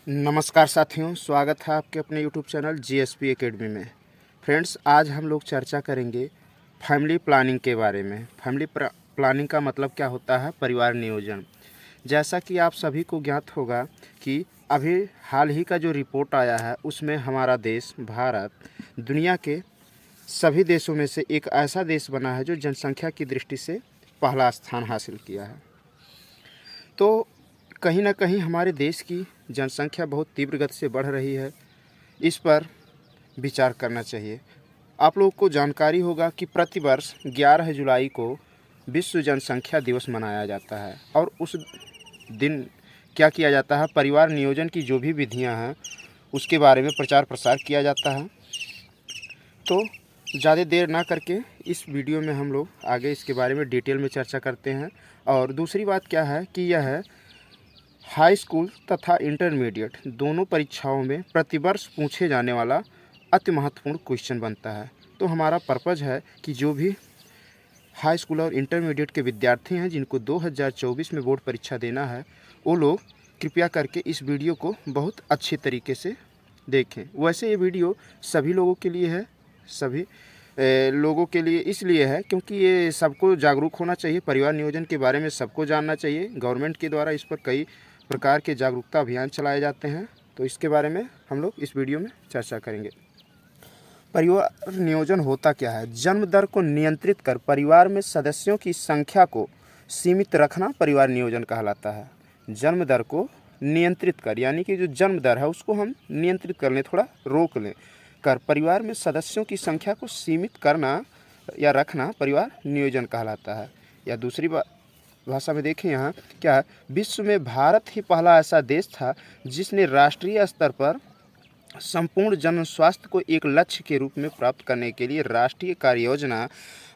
नमस्कार साथियों, स्वागत है आपके अपने YouTube चैनल GSP एकेडमी में। फ्रेंड्स, आज हम लोग चर्चा करेंगे फैमिली प्लानिंग के बारे में। फैमिली प्लानिंग का मतलब क्या होता है? परिवार नियोजन। जैसा कि आप सभी को ज्ञात होगा कि अभी हाल ही का जो रिपोर्ट आया है उसमें हमारा देश भारत दुनिया के सभी देशों में से एक ऐसा देश बना है जो जनसंख्या की दृष्टि से पहला स्थान हासिल किया है। तो कहीं ना कहीं हमारे देश की जनसंख्या बहुत तीव्र गति से बढ़ रही है। इस पर विचार करना चाहिए। आप लोगों को जानकारी होगा कि प्रतिवर्ष 11 जुलाई को विश्व जनसंख्या दिवस मनाया जाता है और उस दिन क्या किया जाता है? परिवार नियोजन की जो भी विधियां हैं उसके बारे में प्रचार प्रसार किया जाता है। तो ज़्यादा देर ना करके इस वीडियो में हम लोग आगे इसके बारे में डिटेल में चर्चा करते हैं। और दूसरी बात क्या है कि यह है हाई स्कूल तथा इंटरमीडिएट दोनों परीक्षाओं में प्रतिवर्ष पूछे जाने वाला अति महत्वपूर्ण क्वेश्चन बनता है। तो हमारा पर्पज़ है कि जो भी हाई स्कूल और इंटरमीडिएट के विद्यार्थी हैं जिनको 2024 में बोर्ड परीक्षा देना है, वो लोग कृपया करके इस वीडियो को बहुत अच्छे तरीके से देखें। वैसे ये वीडियो सभी लोगों के लिए है, सभी लोगों के लिए इसलिए है क्योंकि ये सबको जागरूक होना चाहिए। परिवार नियोजन के बारे में सबको जानना चाहिए। गवर्नमेंट के द्वारा इस पर कई प्रकार के जागरूकता अभियान चलाए जाते हैं। तो इसके बारे में हम लोग इस वीडियो में चर्चा करेंगे। परिवार नियोजन होता क्या है? जन्म दर को नियंत्रित कर परिवार में सदस्यों की संख्या को सीमित रखना परिवार नियोजन कहलाता है। जन्म दर को नियंत्रित कर, यानी कि जो जन्म दर है उसको हम नियंत्रित कर लें, थोड़ा रोक लें, कर परिवार में सदस्यों की संख्या को सीमित करना या रखना परिवार नियोजन कहलाता है। या दूसरी भाषा में देखें यहाँ क्या है, विश्व में भारत ही पहला ऐसा देश था जिसने राष्ट्रीय स्तर पर संपूर्ण जन स्वास्थ्य को एक लक्ष्य के रूप में प्राप्त करने के लिए राष्ट्रीय कार्य योजना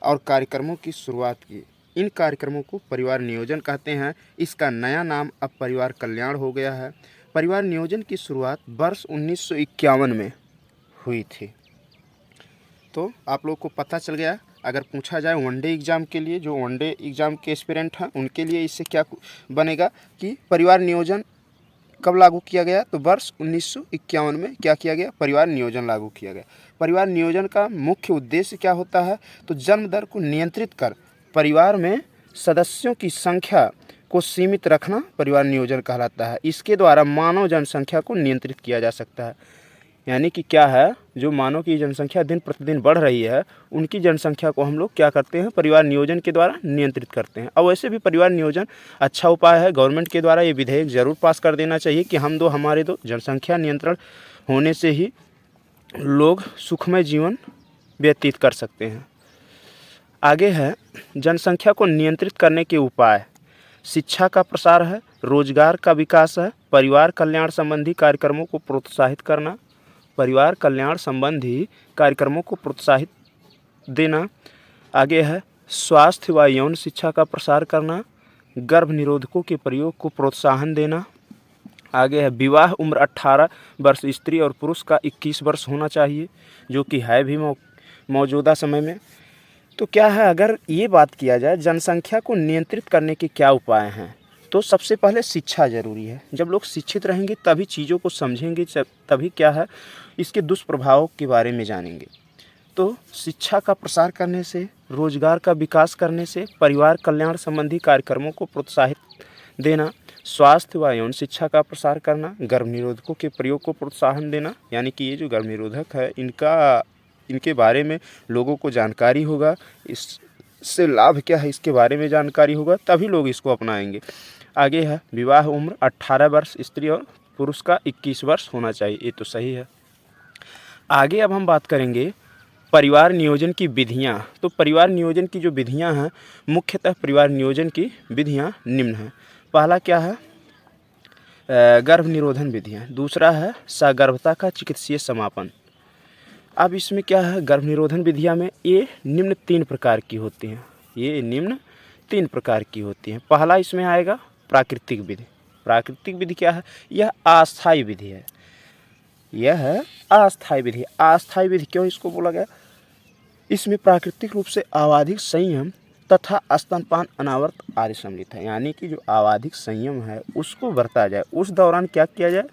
और कार्यक्रमों की शुरुआत की। इन कार्यक्रमों को परिवार नियोजन कहते हैं। इसका नया नाम अब परिवार कल्याण हो गया है। परिवार नियोजन की शुरुआत वर्ष 1951 में हुई थी। तो आप लोग को पता चल गया। अगर पूछा जाए वनडे एग्ज़ाम के लिए, जो वनडे एग्ज़ाम के एस्पिरेंट हैं उनके लिए इससे क्या बनेगा कि परिवार नियोजन कब लागू किया गया? तो वर्ष 1951 में क्या किया गया? परिवार नियोजन लागू किया गया। परिवार नियोजन का मुख्य उद्देश्य क्या होता है? तो जन्म दर को नियंत्रित कर परिवार में सदस्यों की संख्या को सीमित रखना परिवार नियोजन कहलाता है। इसके द्वारा मानव जनसंख्या को नियंत्रित किया जा सकता है। यानी कि क्या है, जो मानव की जनसंख्या दिन प्रतिदिन बढ़ रही है उनकी जनसंख्या को हम लोग क्या करते हैं? परिवार नियोजन के द्वारा नियंत्रित करते हैं। और वैसे भी परिवार नियोजन अच्छा उपाय है। गवर्नमेंट के द्वारा ये विधेयक ज़रूर पास कर देना चाहिए कि हमारे जनसंख्या नियंत्रण होने से ही लोग सुखमय जीवन व्यतीत कर सकते हैं। आगे है जनसंख्या को नियंत्रित करने के उपाय। शिक्षा का प्रसार है, रोजगार का विकास है, परिवार कल्याण संबंधी कार्यक्रमों को प्रोत्साहित करना, परिवार कल्याण संबंधी कार्यक्रमों को प्रोत्साहित देना। आगे है स्वास्थ्य व यौन शिक्षा का प्रसार करना, गर्भ निरोधकों के प्रयोग को प्रोत्साहन देना। आगे है विवाह उम्र 18 वर्ष स्त्री और पुरुष का 21 वर्ष होना चाहिए, जो कि है भी मौजूदा समय में। तो क्या है, अगर ये बात किया जाए जनसंख्या को नियंत्रित करने के क्या उपाय हैं, तो सबसे पहले शिक्षा ज़रूरी है। जब लोग शिक्षित रहेंगे तभी चीज़ों को समझेंगे, तभी क्या है इसके दुष्प्रभावों के बारे में जानेंगे। तो शिक्षा का प्रसार करने से, रोजगार का विकास करने से, परिवार कल्याण संबंधी कार्यक्रमों को प्रोत्साहित देना, स्वास्थ्य व यौन शिक्षा का प्रसार करना, गर्भ निरोधकों के प्रयोग को प्रोत्साहन देना, यानी कि ये जो गर्भ निरोधक है इनके बारे में लोगों को जानकारी होगा, इससे लाभ क्या है इसके बारे में जानकारी होगा, तभी लोग इसको अपनाएंगे। आगे है विवाह उम्र 18 वर्ष स्त्री और पुरुष का 21 वर्ष होना चाहिए। ये तो सही है। आगे अब हम बात करेंगे परिवार नियोजन की विधियां। तो परिवार नियोजन की जो विधियां हैं, मुख्यतः परिवार नियोजन की विधियां निम्न हैं। पहला क्या है? गर्भ निरोधन विधियां। दूसरा है सगर्भता का चिकित्सीय समापन। अब इसमें क्या है, गर्भ निरोधन विधियां में ये निम्न 3 प्रकार की होती हैं। ये निम्न 3 प्रकार की होती हैं। पहला इसमें आएगा प्राकृतिक विधि। प्राकृतिक विधि क्या है? यह अस्थायी विधि है। यह है अस्थायी विधि। अस्थायी विधि क्यों इसको बोला गया? इसमें प्राकृतिक रूप से आवधिक संयम तथा स्तनपान अनावर्त आदि सम्मिलित है। यानी कि जो आवधिक संयम है उसको बरता जाए, उस दौरान क्या किया जाए?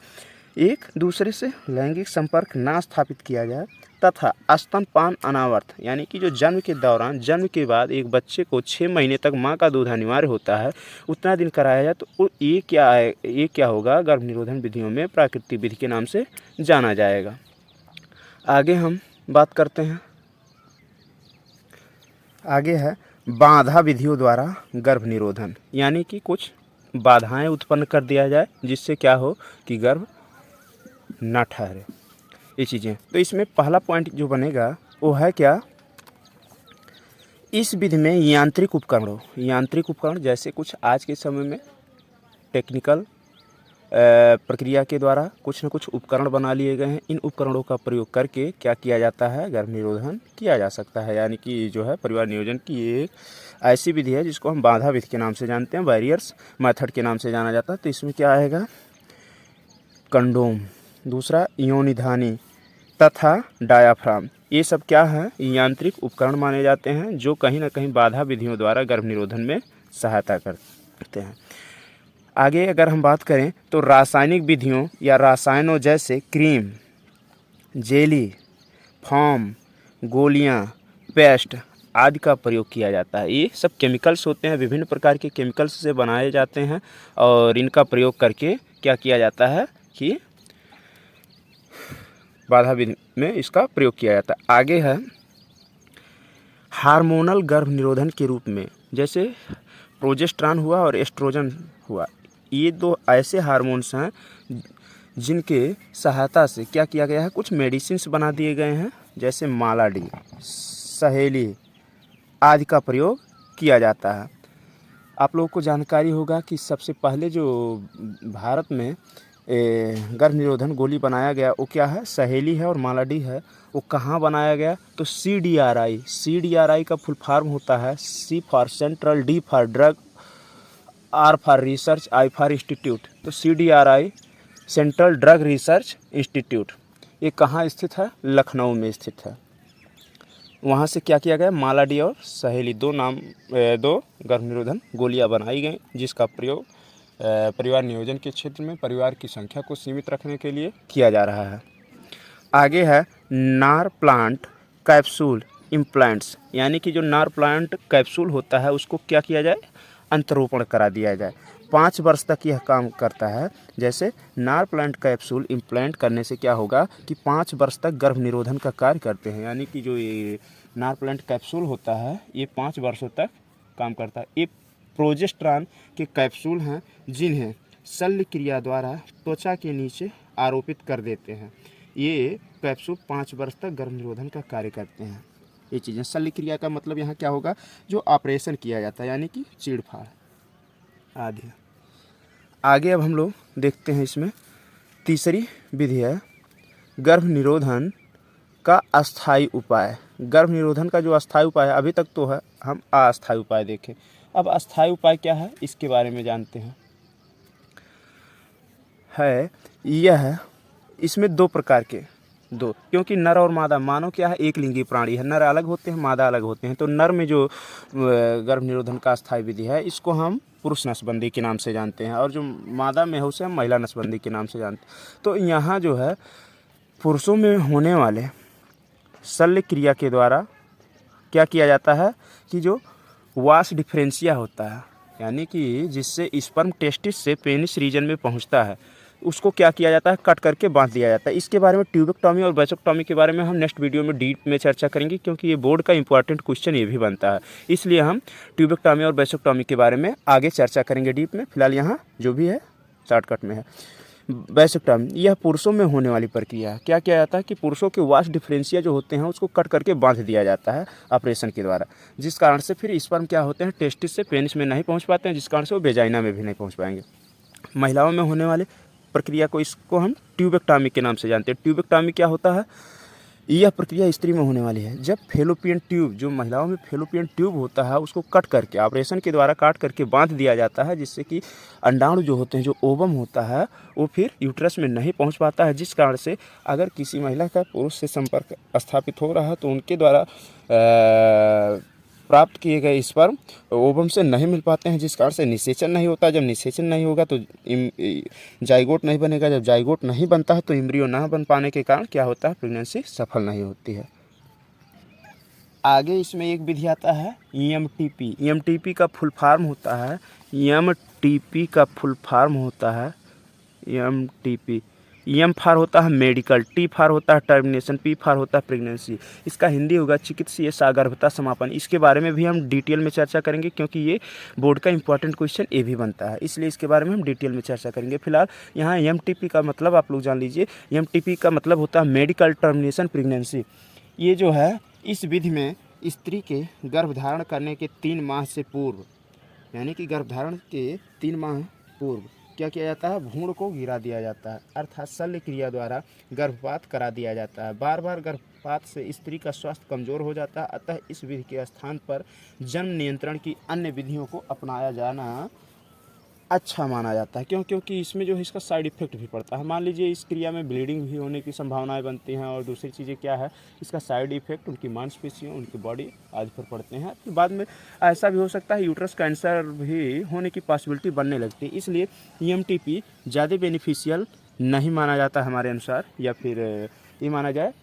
एक दूसरे से लैंगिक संपर्क ना स्थापित किया जाए तथा स्तनपान अनावर्त यानी कि जो जन्म के दौरान, जन्म के बाद एक बच्चे को 6 महीने तक माँ का दूध अनिवार्य होता है, उतना दिन कराया जाए तो ये क्या होगा, गर्भ निरोधन विधियों में प्राकृतिक विधि के नाम से जाना जाएगा। आगे हम बात करते हैं, आगे है बाधा विधियों द्वारा गर्भ निरोधन, यानी कि कुछ बाधाएं उत्पन्न कर दिया जाए जिससे क्या हो कि गर्भ ना ठहरे, ये चीज़ें। तो इसमें पहला पॉइंट जो बनेगा वो है क्या, इस विधि में यांत्रिक उपकरण जैसे कुछ आज के समय में टेक्निकल प्रक्रिया के द्वारा कुछ न कुछ उपकरण बना लिए गए हैं। इन उपकरणों का प्रयोग करके क्या किया जाता है, गर्भ निरोधन किया जा सकता है, यानी कि जो है परिवार नियोजन की एक ऐसी विधि है जिसको हम बाधा विधि के नाम से जानते हैं, बैरियर्स मेथड के नाम से जाना जाता है। तो इसमें क्या आएगा, कंडोम, दूसरा योनिधानी तथा डायाफ्राम, ये सब क्या है, यांत्रिक उपकरण माने जाते हैं जो कहीं ना कहीं बाधा विधियों द्वारा गर्भ निरोधन में सहायता करते हैं। आगे अगर हम बात करें तो रासायनिक विधियों या रसायनों जैसे क्रीम, जेली, फॉर्म, गोलियां, पेस्ट आदि का प्रयोग किया जाता है। ये सब केमिकल्स होते हैं, विभिन्न प्रकार के केमिकल्स से बनाए जाते हैं और इनका प्रयोग करके क्या किया जाता है कि बाधा विधि में इसका प्रयोग किया जाता है। आगे है हार्मोनल गर्भ निरोधन के रूप में, जैसे प्रोजेस्टेरॉन हुआ और एस्ट्रोजन हुआ, ये दो ऐसे हार्मोन्स हैं जिनके सहायता से क्या किया गया है, कुछ मेडिसिन्स बना दिए गए हैं, जैसे मालाडी, सहेली आदि का प्रयोग किया जाता है। आप लोगों को जानकारी होगा कि सबसे पहले जो भारत में गर्भ निरोधन गोली बनाया गया वो क्या है, सहेली है और मालाडी है। वो कहाँ बनाया गया, तो CDRI का फुल फॉर्म होता है C for central, D for drug, R for research, I for institute. तो CDRI central drug research institute, ये कहाँ स्थित है, लखनऊ में स्थित है। वहाँ से क्या किया गया, मालाडी और सहेली दो गर्भ निरोधन गोलियाँ बनाई गई जिसका प्रयोग परिवार नियोजन के क्षेत्र में परिवार की संख्या को सीमित रखने के लिए किया जा रहा है। आगे है नार प्लांट कैप्सूल इम्प्लांट्स, यानी कि जो नार प्लांट कैप्सूल होता है उसको क्या किया जाए, अंतरोपण करा दिया जाए। 5 वर्ष तक यह काम करता है। जैसे नार प्लांट कैप्सूल इम्प्लांट करने से क्या होगा कि 5 वर्ष तक गर्भ निरोधन का कार्य करते हैं, यानी कि जो ये नार प्लांट कैप्सूल होता है ये 5 वर्षों तक काम करता है। ये प्रोजेस्टेरॉन के कैप्सूल हैं जिन्हें शल्य क्रिया द्वारा त्वचा के नीचे आरोपित कर देते हैं। ये कैप्सूल 5 वर्ष तक गर्भ निरोधन का कार्य करते हैं। ये चीज़ें शल्य क्रिया का मतलब यहाँ क्या होगा, जो ऑपरेशन किया जाता है, यानी कि चीड़-फाड़ आदि। आगे अब हम लोग देखते हैं, इसमें तीसरी विधि है गर्भ निरोधन का अस्थायी उपाय। गर्भ निरोधन का जो अस्थायी उपाय है, अभी तक तो है हम अस्थायी उपाय देखें, अब अस्थायी उपाय क्या है इसके बारे में जानते हैं। यह इसमें 2 प्रकार के, क्योंकि नर और मादा, मानव क्या है, एक लिंगी प्राणी है, नर अलग होते हैं मादा अलग होते हैं। तो नर में जो गर्भ निरोधन का अस्थायी विधि है इसको हम पुरुष नसबंदी के नाम से जानते हैं, और जो मादा में है उसे हम महिला नसबंदी के नाम से जानते हैं। तो यहाँ जो है पुरुषों में होने वाले शल्य क्रिया के द्वारा क्या किया जाता है कि जो वास डिफरेंशिया होता है, यानी कि जिससे स्पर्म टेस्टिस से पेनिस रीजन में पहुंचता है, उसको क्या किया जाता है, कट करके बांध दिया जाता है। इसके बारे में ट्यूबेक्टॉमी और वैसेक्टॉमी के बारे में हम नेक्स्ट वीडियो में डीप में चर्चा करेंगे, क्योंकि ये बोर्ड का इंपॉर्टेंट क्वेश्चन ये भी बनता है, इसलिए हम ट्यूबेक्टॉमी और वैसेक्टॉमी के बारे में आगे चर्चा करेंगे डीप में। फिलहाल यहाँ जो भी है शॉर्टकट में है वैसेक्टॉमी। यह पुरुषों में होने वाली प्रक्रिया है। क्या किया जाता है कि पुरुषों के वास डिफरेंशिया जो होते हैं उसको कट करके बांध दिया जाता है ऑपरेशन के द्वारा, जिस कारण से फिर स्पर्म क्या होते हैं, टेस्टिस से पेनिस में नहीं पहुंच पाते हैं, जिस कारण से वो वेजाइना में भी नहीं पहुंच पाएंगे। महिलाओं में होने वाले प्रक्रिया को, इसको हम ट्यूबेक्टॉमी के नाम से जानते हैं। ट्यूबेक्टॉमी क्या होता है, यह प्रक्रिया स्त्री में होने वाली है। जब फेलोपियन ट्यूब, जो महिलाओं में फेलोपियन ट्यूब होता है उसको कट करके ऑपरेशन के द्वारा काट करके बांध दिया जाता है, जिससे कि अंडाणु जो होते हैं, जो ओवम होता है, वो फिर यूट्रस में नहीं पहुंच पाता है, जिस कारण से अगर किसी महिला का पुरुष से संपर्क स्थापित हो रहा है तो उनके द्वारा प्राप्त किए गए स्पर्म ओवम से नहीं मिल पाते हैं, जिस कारण से निषेचन नहीं होता। जब निषेचन नहीं होगा तो जाइगोट नहीं बनेगा। जब जाइगोट नहीं बनता है तो एम्ब्रियो ना बन पाने के कारण क्या होता है, प्रेगनेंसी सफल नहीं होती है। आगे इसमें एक विधि आता है EMTP। EMTP का फुल फॉर्म होता है EMTP का फुल फॉर्म होता है EMTP। EM फार होता है मेडिकल, T फार होता है टर्मिनेशन, P फार होता है प्रेगनेंसी। इसका हिंदी होगा चिकित्सीय सगर्भता समापन। इसके बारे में भी हम डिटेल में चर्चा करेंगे, क्योंकि ये बोर्ड का इंपॉर्टेंट क्वेश्चन ये भी बनता है, इसलिए इसके बारे में हम डिटेल में चर्चा करेंगे। फिलहाल यहाँ EMTP का मतलब आप लोग जान लीजिए। EMTP का मतलब होता है मेडिकल टर्मिनेशन प्रेगनेंसी। ये जो है, इस विधि में स्त्री के गर्भधारण करने के 3 माह से पूर्व, यानी कि गर्भधारण के 3 माह पूर्व क्या किया जाता है, भ्रूण को गिरा दिया जाता है, अर्थात शल्य क्रिया द्वारा गर्भपात करा दिया जाता है। बार बार गर्भपात से स्त्री का स्वास्थ्य कमजोर हो जाता है, अतः इस विधि के स्थान पर जन्म नियंत्रण की अन्य विधियों को अपनाया जाना अच्छा माना जाता है। क्यों? क्योंकि इसमें जो है इसका साइड इफेक्ट भी पड़ता है। मान लीजिए इस क्रिया में ब्लीडिंग भी होने की संभावनाएं बनती हैं, और दूसरी चीज़ें क्या है, इसका साइड इफेक्ट उनकी मांसपेशियों, उनकी बॉडी आदि पर पड़ते हैं। फिर बाद में ऐसा भी हो सकता है यूट्रस कैंसर भी होने की पॉसिबिलिटी बनने लगती है। इसलिए EMTP ज़्यादा बेनिफिशियल नहीं माना जाता हमारे अनुसार, या फिर ये माना जाए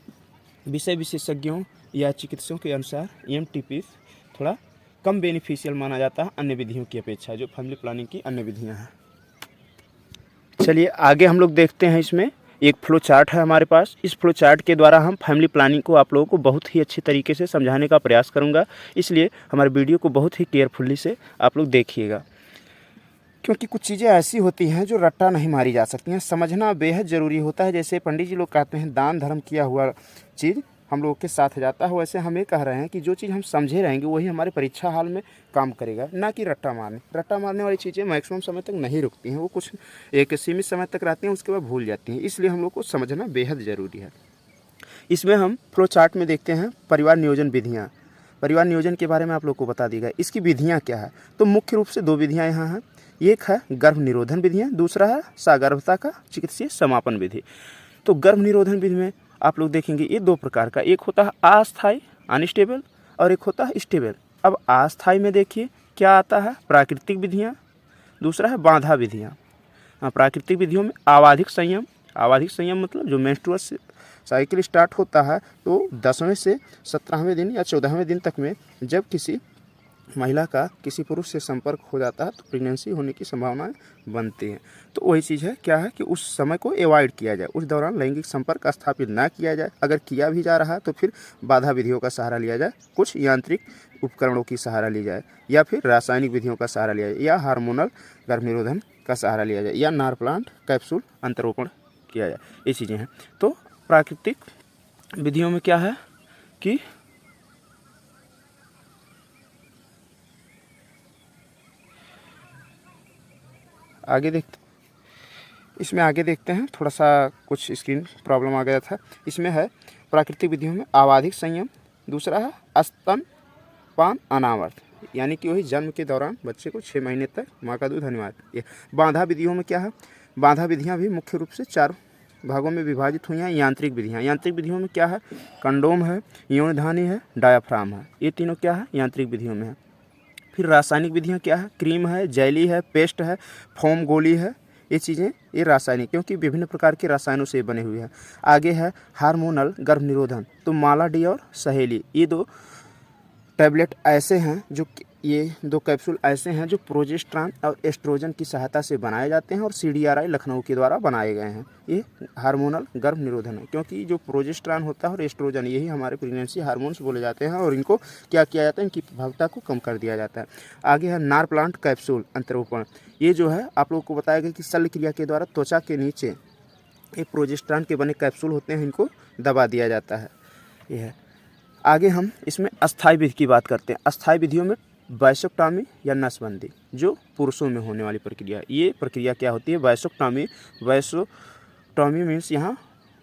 विषय विशेषज्ञों या चिकित्सकों के अनुसार EMTP थोड़ा कम बेनिफिशियल माना जाता है अन्य विधियों की अपेक्षा, जो फैमिली प्लानिंग की अन्य विधियां हैं। चलिए आगे हम लोग देखते हैं। इसमें एक फ्लो चार्ट है हमारे पास। इस फ्लो चार्ट के द्वारा हम फैमिली प्लानिंग को आप लोगों को बहुत ही अच्छे तरीके से समझाने का प्रयास करूंगा, इसलिए हमारे वीडियो को बहुत ही केयरफुली से आप लोग देखिएगा, क्योंकि कुछ चीज़ें ऐसी होती हैं जो रट्टा नहीं मारी जा सकती हैं। समझना बेहद ज़रूरी होता है। जैसे पंडित जी लोग कहते हैं दान धर्म किया हुआ चीज़ हम लोग के साथ जाता है, वैसे हम ये कह रहे हैं कि जो चीज़ हम समझे रहेंगे वही हमारे परीक्षा हाल में काम करेगा, ना कि रट्टा मारने। रट्टा मारने वाली चीज़ें मैक्सिमम समय तक नहीं रुकती हैं, वो कुछ एक सीमित समय तक रहती हैं, उसके बाद भूल जाती हैं। इसलिए हम लोग को समझना बेहद ज़रूरी है। इसमें हम फ्लो चार्ट में देखते हैं परिवार नियोजन विधियाँ। परिवार नियोजन के बारे में आप लोग को बता दी गई। इसकी विधियाँ क्या है, तो मुख्य रूप से 2 विधियाँ यहाँ हैं। एक है गर्भ निरोधन विधियाँ, दूसरा है सगर्भता का चिकित्सीय समापन विधि। तो गर्भ निरोधन विधि में आप लोग देखेंगे ये 2 प्रकार का, एक होता है अस्थायी अनस्टेबल और एक होता है स्टेबल। अब अस्थायी में देखिए क्या आता है, प्राकृतिक विधियाँ, दूसरा है बाधा विधियाँ। प्राकृतिक विधियों में आवधिक संयम। आवधिक संयम मतलब जो मेंस्ट्रुअल साइकिल स्टार्ट होता है तो 10वें से 17वें दिन या 14वें दिन तक में जब किसी महिला का किसी पुरुष से संपर्क हो जाता है तो प्रेगनेंसी होने की संभावनाएं बनती हैं। तो वही चीज़ है क्या है कि उस समय को अवॉइड किया जाए, उस दौरान लैंगिक संपर्क स्थापित ना किया जाए। अगर किया भी जा रहा है तो फिर बाधा विधियों का सहारा लिया जाए, कुछ यांत्रिक उपकरणों की सहारा ली जाए, या फिर रासायनिक विधियों का सहारा लिया जाए, या हार्मोनल गर्भनिरोधन का सहारा लिया जाए, या नार प्लांट कैप्सूल अंतरोपण किया जाए। ये चीज़ें हैं। तो प्राकृतिक विधियों में क्या है कि इसमें आगे देखते हैं। थोड़ा सा कुछ स्क्रीन प्रॉब्लम आ गया था। इसमें है प्राकृतिक विधियों में आवधिक संयम, दूसरा है स्तनपान अनावर्त, यानी कि वही जन्म के दौरान बच्चे को 6 महीने तक माँ का दूध अनिवार्य। बाधा विधियों में क्या है, बाधा विधियाँ भी मुख्य रूप से 4 भागों में विभाजित हुई हैं। यांत्रिक विधियाँ, यांत्रिक विधियों में क्या है, कंडोम है, यौनधानी है, डायाफ्राम है, ये तीनों क्या है यांत्रिक विधियों में है। फिर रासायनिक विधियाँ क्या है, क्रीम है, जेली है, पेस्ट है, फोम गोली है, ये चीज़ें ये रासायनिक, क्योंकि विभिन्न प्रकार के रसायनों से बने हुए हैं। आगे है हार्मोनल गर्भ निरोधन, तो माला डी और सहेली, ये 2 टैबलेट ऐसे हैं जो ये 2 कैप्सूल ऐसे हैं जो प्रोजेस्टेरॉन और एस्ट्रोजन की सहायता से बनाए जाते हैं और CDRI लखनऊ के द्वारा बनाए गए हैं। ये हार्मोनल गर्भ निरोधन है, क्योंकि जो प्रोजेस्टेरॉन होता है और एस्ट्रोजन यही हमारे प्रेगनेंसी हार्मोन्स बोले जाते हैं, और इनको क्या किया जाता है, इनकी प्रभावता को कम कर दिया जाता है। आगे है नार प्लांट कैप्सूल अंतरोपण, ये जो है आप लोगों को बताया गया कि शल्य क्रिया के द्वारा त्वचा के नीचे ये प्रोजेस्टेरॉन के बने कैप्सूल होते हैं, इनको दबा दिया जाता है। ये है। आगे हम इसमें अस्थायी विधि की बात करते हैं। अस्थायी विधियों में वैसोक्टॉमी या नसबंदी जो पुरुषों में होने वाली प्रक्रिया, ये प्रक्रिया क्या होती है, वैसोक्टॉमी। वैसोक्टॉमी मीन्स यहाँ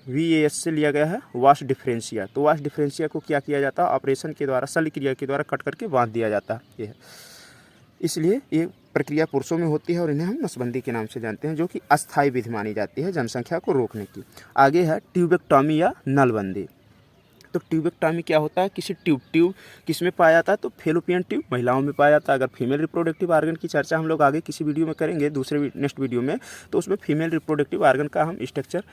VAS से लिया गया है वास डिफरेंशिया। तो वास डिफरेंशिया को क्या किया जाता है, ऑपरेशन के द्वारा शल्य क्रिया के द्वारा कट करके बांध दिया जाता है। ये है, इसलिए ये प्रक्रिया पुरुषों में होती है और इन्हें हम नसबंदी के नाम से जानते हैं, जो कि अस्थायी विधि मानी जाती है जनसंख्या को रोकने की। आगे है ट्यूबेक्टॉमी या नलबंदी। तो ट्यूबेक्टॉमी क्या होता है, किसी ट्यूब किस में पाया जाता है, तो फेलोपियन ट्यूब महिलाओं में पाया जाता है। अगर फीमेल रिप्रोडक्टिव ऑर्गन की चर्चा हम लोग आगे किसी वीडियो में करेंगे, नेक्स्ट वीडियो में, तो उसमें फीमेल रिप्रोडक्टिव ऑर्गन का हम स्ट्रक्चर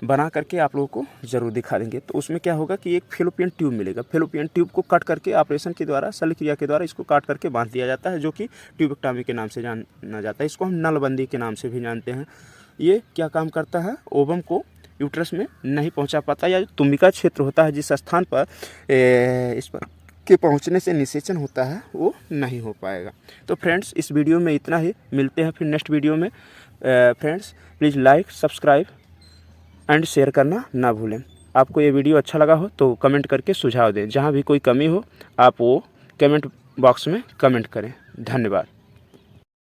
बना करके आप लोगों को ज़रूर दिखा देंगे। तो उसमें क्या होगा कि एक फेलोपियन ट्यूब मिलेगा, फेलोपियन ट्यूब को कट करके ऑपरेशन के द्वारा, शल्य क्रिया के द्वारा इसको काट करके बांध दिया जाता है, जो कि ट्यूबेक्टॉमी के नाम से जाना जाता है। इसको हम नलबंदी के नाम से भी जानते हैं। ये क्या काम करता है, ओवम को यूट्रस में नहीं पहुंचा पाता, या जो तुम्बिका क्षेत्र होता है जिस स्थान पर इस पर के पहुंचने से निषेचन होता है वो नहीं हो पाएगा। तो फ्रेंड्स इस वीडियो में इतना ही, मिलते हैं फिर नेक्स्ट वीडियो में। Friends please like, subscribe and share करना ना भूलें। आपको ये वीडियो अच्छा लगा हो तो कमेंट करके सुझाव दें, जहाँ भी कोई कमी हो आप वो कमेंट बॉक्स में कमेंट करें। धन्यवाद।